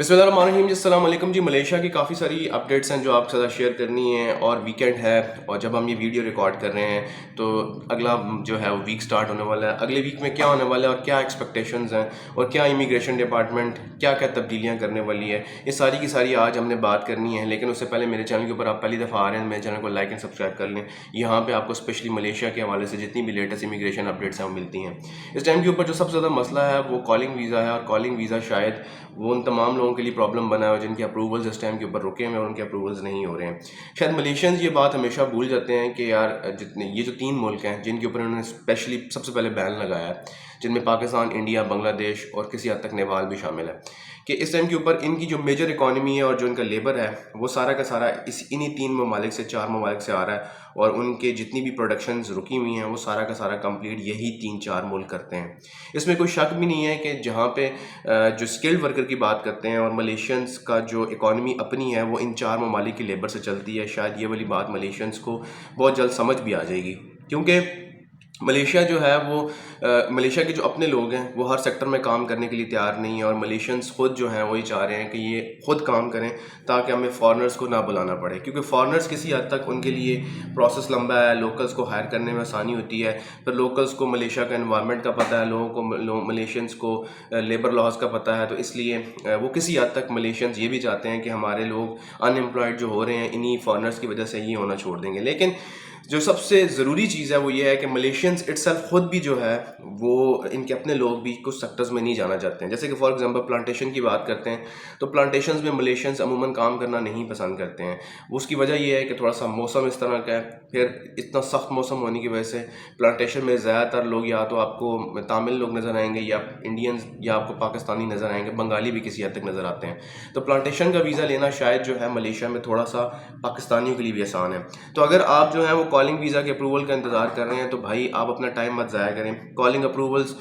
बिस्मिल्लाहिर्रहमानिर्रहीम जी, अस्सलाम वालेकुम जी। मलेशिया की काफ़ी सारी अपडेट्स हैं जो आपके साथ शेयर करनी है, और वीकेंड है और जब हम ये वीडियो रिकॉर्ड कर रहे हैं तो अगला जो है वो वीक स्टार्ट होने वाला है। अगले वीक में क्या होने वाला है और क्या एक्सपेक्टेशंस हैं और क्या इमिग्रेशन डिपार्टमेंट क्या क्या तब्दीलियाँ करने वाली है, ये सारी की सारी आज हमने बात करनी है। लेकिन उससे पहले मेरे चैनल के ऊपर आप पहली दफ़ा आ रहे हैं, मेरे चैनल को लाइक एंड सब्सक्राइब कर लें। यहाँ पर आपको स्पेशली मलेशिया के हवाले से जितनी भी लेटेस्ट इमिग्रेशन अपडेट्स हैं वो मिलती हैं। इस टाइम के ऊपर जो सबसे ज़्यादा मसला है वो कॉलिंग वीज़ा है, और कॉलिंग वीज़ा शायद वो उन तमाम लोगों के लिए प्रॉब्लम बना है जिनके अप्रूवल्स इस टाइम के ऊपर रुके हुए हैं और उनके अप्रूवल्स नहीं हो रहे हैं। शायद मलेशियंस ये बात हमेशा भूल जाते हैं कि यार जितने ये जो 3 मुल्क हैं जिनके ऊपर उन्होंने स्पेशली सबसे पहले बैन लगाया है, जिनमें पाकिस्तान, इंडिया, बांग्लादेश और किसी हद तक नेपाल भी शामिल है, कि इस टाइम के ऊपर इनकी जो मेजर इकॉनमी है और जो इनका लेबर है वो सारा का सारा इन्हीं 3 ममालिक से 4 ममालिक से आ रहा है, और उनके जितनी भी प्रोडक्शंस रुकी हुई हैं वो सारा का सारा कंप्लीट यही 3-4 मुल्क करते हैं। इसमें कोई शक भी नहीं है कि जहाँ पे जो स्किल्ड वर्कर की बात करते हैं और मलेशियंस का जो इकॉनमी अपनी है वो इन 4 ममालिक की लेबर से चलती है। शायद ये वाली बात मलेशियंस को बहुत जल्द समझ भी आ जाएगी, क्योंकि मलेशिया जो है वो मलेशिया के जो अपने लोग हैं वो हर सेक्टर में काम करने के लिए तैयार नहीं है, और मलेशियंस खुद जो हैं वही चाह रहे हैं कि ये खुद काम करें ताकि हमें फॉरेनर्स को ना बुलाना पड़े, क्योंकि फॉरेनर्स किसी हद तक उनके लिए प्रोसेस लंबा है, लोकल्स को हायर करने में आसानी होती है। फिर लोकल्स को मलेशिया का एनवायरनमेंट का पता है, लोगों को मलेशियंस को लेबर लॉज का पता है, तो इसलिए वो किसी हद तक मलेशियंस ये भी चाहते हैं कि हमारे लोग अनएम्प्लॉयड जो हो रहे हैं इन्हीं फॉरेनर्स की वजह से ये होना छोड़ देंगे। लेकिन जो सबसे ज़रूरी चीज़ है वो ये है कि मलेशियंस इटसेल्फ खुद भी जो है वो इनके अपने लोग भी कुछ सेक्टर्स में नहीं जाना चाहते हैं। जैसे कि फॉर एग्जांपल प्लांटेशन की बात करते हैं तो प्लांटेशंस में मलेशियंस अमूमन काम करना नहीं पसंद करते हैं। उसकी वजह ये है कि थोड़ा सा मौसम इस तरह का है, फिर इतना सख्त मौसम होने की वजह से प्लांटेशन में ज़्यादातर लोग या तो आपको तामिल लोग नज़र आएंगे, या इंडियंस, या आपको पाकिस्तानी नज़र आएंगे, बंगाली भी किसी हद तक नज़र आते हैं। तो प्लांटेशन का वीज़ा लेना शायद जो है मलेशिया में थोड़ा सा पाकिस्तानियों के लिए भी आसान है। तो अगर आप जो है वो कॉलिंग वीज़ा के अप्रूवल का इंतज़ार कर रहे हैं तो भाई आप अपना टाइम मत ज़ाया करें। कॉलिंग अप्रूवल्स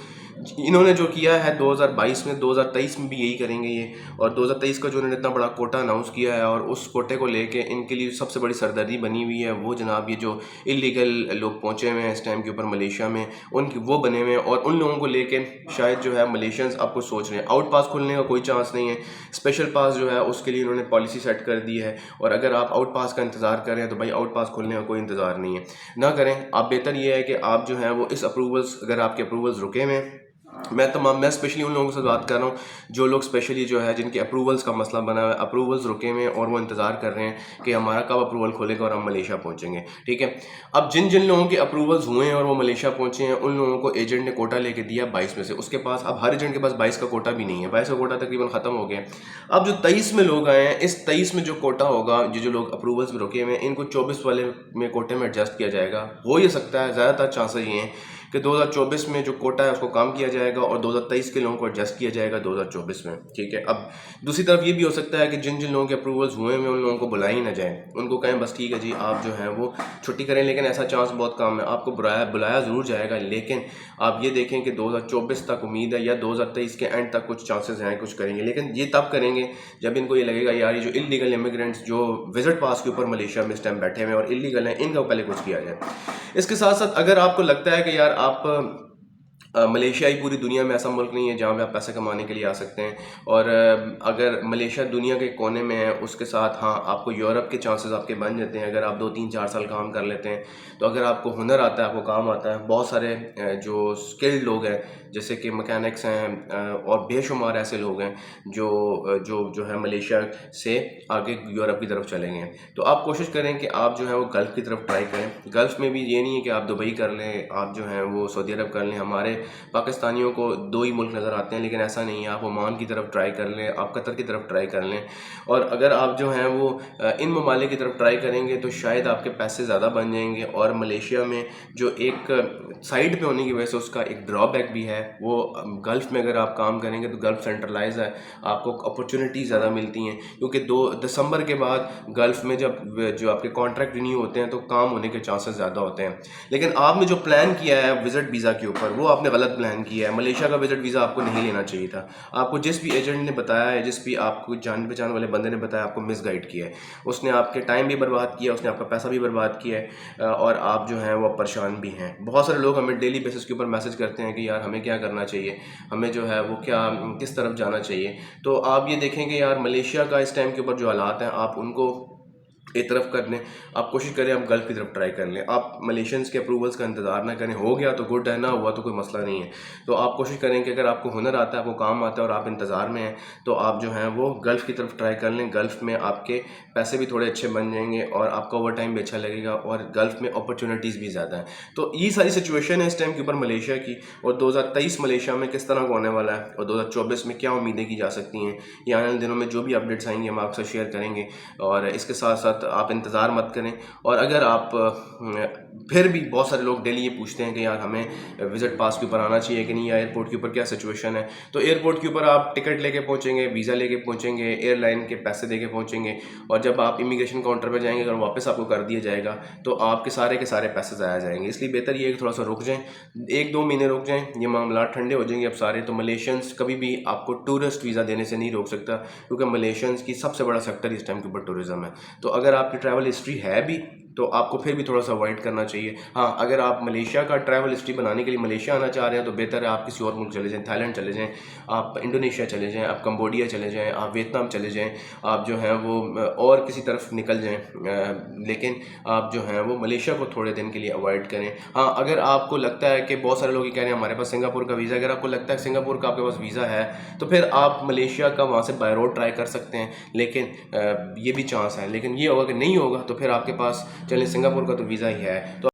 इन्होंने जो किया है 2022 में, 2023 में भी यही करेंगे ये, और 2023 का जो उन्होंने इतना बड़ा कोटा अनाउंस किया है और उस कोटे को लेके इनके लिए सबसे बड़ी सरदर्दी बनी हुई है वो जनाब ये जो इलीगल लोग पहुंचे हुए हैं इस टाइम के ऊपर मलेशिया में, उनकी वो बने हुए हैं, और उन लोगों को लेके शायद जो है मलेशियंस आपको सोच रहे हैं। आउट पास खुलने का कोई चांस नहीं है, स्पेशल पास जो है उसके लिए उन्होंने पॉलिसी सेट कर दी है, और अगर आप आउट पास का इंतज़ार कर रहे हैं तो भाई आउट पास खुलने का कोई इंतज़ार नहीं है, ना करें आप। बेहतर ये है कि आप जो है वो इस अप्रूवल्स, अगर आपके अप्रूवल्स रुके हुए हैं, मैं स्पेशली उन लोगों से बात कर रहा हूँ जो लोग स्पेशली जो है जिनके अप्रूवल्स का मसला बना हुआ है, अप्रूवल्स रुके हुए हैं और वो इंतज़ार कर रहे हैं कि हमारा कब अप्रूवल खोलेगा और हम मलेशिया पहुँचेंगे। ठीक है, अब जिन जिन लोगों के अप्रूवल्स हुए हैं और वो मलेशिया पहुँचे हैं उन लोगों को एजेंट ने कोटा लेके दिया 22 में से। उसके पास अब हर एजेंट के पास 22 का कोटा भी नहीं है, 22 का कोटा तकरीबन ख़त्म हो गया। अब जो 23 में लोग आए हैं, इस 23 में जो कोटा होगा, जो लोग अप्रूवल्स में रुके हुए हैं, इनको 24 वाले में कोटे में एडजस्ट किया जाएगा। हो ये सकता है, ज़्यादातर चांसेस ये हैं कि 2024 में जो कोटा है उसको कम किया जाएगा और 2023 के लोगों को एडजस्ट किया जाएगा 2024 में। ठीक है, अब दूसरी तरफ ये भी हो सकता है कि जिन जिन लोगों के अप्रूवल्स हुए हैं उन लोगों को बुलाया ही ना जाए, उनको कहें बस ठीक है जी आप जो है वो छुट्टी करें, लेकिन ऐसा चांस बहुत कम है। आपको बुलाया ज़रूर जाएगा, लेकिन आप ये देखें कि 2024 तक उम्मीद है या 2023 के एंड तक कुछ चांसेस हैं कुछ करेंगे, लेकिन ये तब करेंगे जब इनको ये लगेगा यार ये जो इलीगल इमिग्रेंट्स जो विजिट पास के ऊपर मलेशिया में इस टाइम बैठे हुए हैं और इलीगल हैं, इनका पहले कुछ किया जाए। इसके साथ साथ अगर आपको लगता है कि यार आप मलेशिया ही पूरी दुनिया में ऐसा मुल्क नहीं है जहाँ पे आप पैसे कमाने के लिए आ सकते हैं, और अगर मलेशिया दुनिया के कोने में है उसके साथ हाँ आपको यूरोप के चांसेस आपके बन जाते हैं अगर आप 2-3-4 साल काम कर लेते हैं। तो अगर आपको हुनर आता है, आपको काम आता है, बहुत सारे जो स्किल्ड लोग हैं जैसे कि मैकेनिक्स हैं और बेशुमार ऐसे लोग हैं जो है मलेशिया से आगे यूरोप की तरफ चले गए हैं। तो आप कोशिश करें कि आप जो है वो गल्फ़ की तरफ ट्राई करें। गल्फ़ में भी ये नहीं है कि आप दुबई कर लें, आप जो है वो सऊदी अरब कर लें। हमारे पाकिस्तानियों को 2 ही मुल्क नज़र आते हैं, लेकिन ऐसा नहीं है। आप ओमान की तरफ ट्राई कर लें, आप कतर की तरफ ट्राई कर लें, और अगर आप जो हैं वो इन ममालिक की तरफ ट्राई करेंगे तो शायद आपके पैसे ज़्यादा बन जाएंगे। और मलेशिया में जो एक साइड पे होने की वजह से उसका एक ड्रॉबैक भी है, वो गल्फ़ में अगर आप काम करेंगे तो गल्फ़ सेंट्रलाइज है, आपको अपॉर्चुनिटी ज़्यादा मिलती हैं, क्योंकि 2 दिसंबर के बाद गल्फ़ में जब जो आपके कॉन्ट्रैक्ट रिन्यू होते हैं तो काम होने के चांसेस ज़्यादा होते हैं। लेकिन आपने जो प्लान किया है विज़िट वीज़ा के ऊपर वो आपने نے غلط پلان کیا ہے. ملیشیا کا وزٹ ویزا آپ کو نہیں لینا چاہیے تھا. آپ کو جس بھی ایجنٹ نے بتایا ہے, جس بھی آپ کو جان پہچان والے بندے نے بتایا, آپ کو مس گائڈ کیا ہے. اس نے آپ کے ٹائم بھی برباد کیا, اس نے آپ کا پیسہ بھی برباد کیا ہے, اور آپ جو ہیں وہ پریشان بھی ہیں. بہت سارے لوگ ہمیں ڈیلی بیسس کے اوپر میسج کرتے ہیں کہ یار ہمیں کیا کرنا چاہیے, ہمیں جو ہے وہ کس طرف جانا چاہیے. تو آپ یہ دیکھیں کہ یار ملیشیا کا اس ٹائم کے اوپر جو حالات ہیں, آپ ان کو ایک طرف کر لیں. آپ کوشش کریں آپ گلف کی طرف ٹرائی کر لیں. آپ ملیشینس کے اپروولس کا انتظار نہ کریں. ہو گیا تو گڈ ہے, نہ ہوا تو کوئی مسئلہ نہیں ہے. تو آپ کوشش کریں کہ اگر آپ کو ہنر آتا ہے, آپ کو کام آتا ہے اور آپ انتظار میں ہیں, تو آپ جو ہیں وہ گلف کی طرف ٹرائی کر لیں. گلف میں آپ کے پیسے بھی تھوڑے اچھے بن جائیں گے, اور آپ کا اوور ٹائم بھی اچھا لگے گا, اور گلف میں اپرچونیٹیز بھی زیادہ ہیں. تو یہ ساری سچویشن ہے اس ٹائم کے اوپر ملیشیا کی, اور 2023 ملیشیا میں کس طرح کا ہونے والا ہے, اور 2024 میں کیا امیدیں کی جا سکتی ہیں. یہ آنے والے دنوں میں جو بھی اپڈیٹس آئیں گے ہم آپ سے شیئر کریں گے. اور اس کے ساتھ ساتھ آپ انتظار مت کریں. اور اگر آپ پھر بھی بہت سارے لوگ ڈیلی یہ پوچھتے ہیں کہ یار ہمیں وزٹ پاس کے اوپر آنا چاہیے کہ نہیں, یا ایئرپورٹ کے اوپر کیا سچویشن ہے. تو ایئرپورٹ کے اوپر آپ ٹکٹ لے کے پہنچیں گے, ویزا لے کے پہنچیں گے, ایئر لائن کے پیسے دے کے پہنچیں گے, اور جب آپ امیگریشن کاؤنٹر پہ جائیں گے, اگر واپس آپ کو کر دیا جائے گا تو آپ کے سارے پیسے ضائع جائیں گے. اس لیے بہتر یہ ہے کہ تھوڑا سا رک جائیں, 1-2 مہینے رک جائیں. یہ معاملات ٹھنڈے ہو جائیں گے اب سارے. تو ملیشینس کبھی بھی آپ کو ٹورسٹ ویزا دینے سے نہیں روک سکتا, کیونکہ ملیشینس کی سب سے بڑا سیکٹر اس ٹائم کے اوپر ٹورزم ہے. تو اگر آپ کی ٹریول ہسٹری ہے بھی تو آپ کو پھر بھی تھوڑا سا اوائڈ کرنا چاہیے. ہاں, اگر آپ ملیشیا کا ٹریول ہسٹری بنانے کے لیے ملیشیا آنا چاہ رہے ہیں تو بہتر ہے آپ کسی اور ملک چلے جائیں. تھائی لینڈ چلے جائیں, آپ انڈونیشیا چلے جائیں, آپ کمبوڈیا چلے جائیں, آپ ویتنام چلے جائیں, آپ جو ہیں وہ اور کسی طرف نکل جائیں. لیکن آپ جو ہیں وہ ملیشیا کو تھوڑے دن کے لیے اوائڈ کریں. ہاں, اگر آپ کو لگتا ہے کہ بہت سارے لوگ یہ کہہ رہے ہیں ہمارے پاس سنگاپور کا ویزا, اگر آپ کو لگتا ہے سنگاپور کا آپ کے پاس ویزا ہے تو پھر آپ ملیشیا کا وہاں سے بائی روڈ ٹرائی کر سکتے ہیں. لیکن یہ بھی چانس ہے, لیکن یہ ہوگا کہ نہیں ہوگا تو پھر آپ کے پاس چلیں سنگاپور کا تو ویزا ہی ہے. تو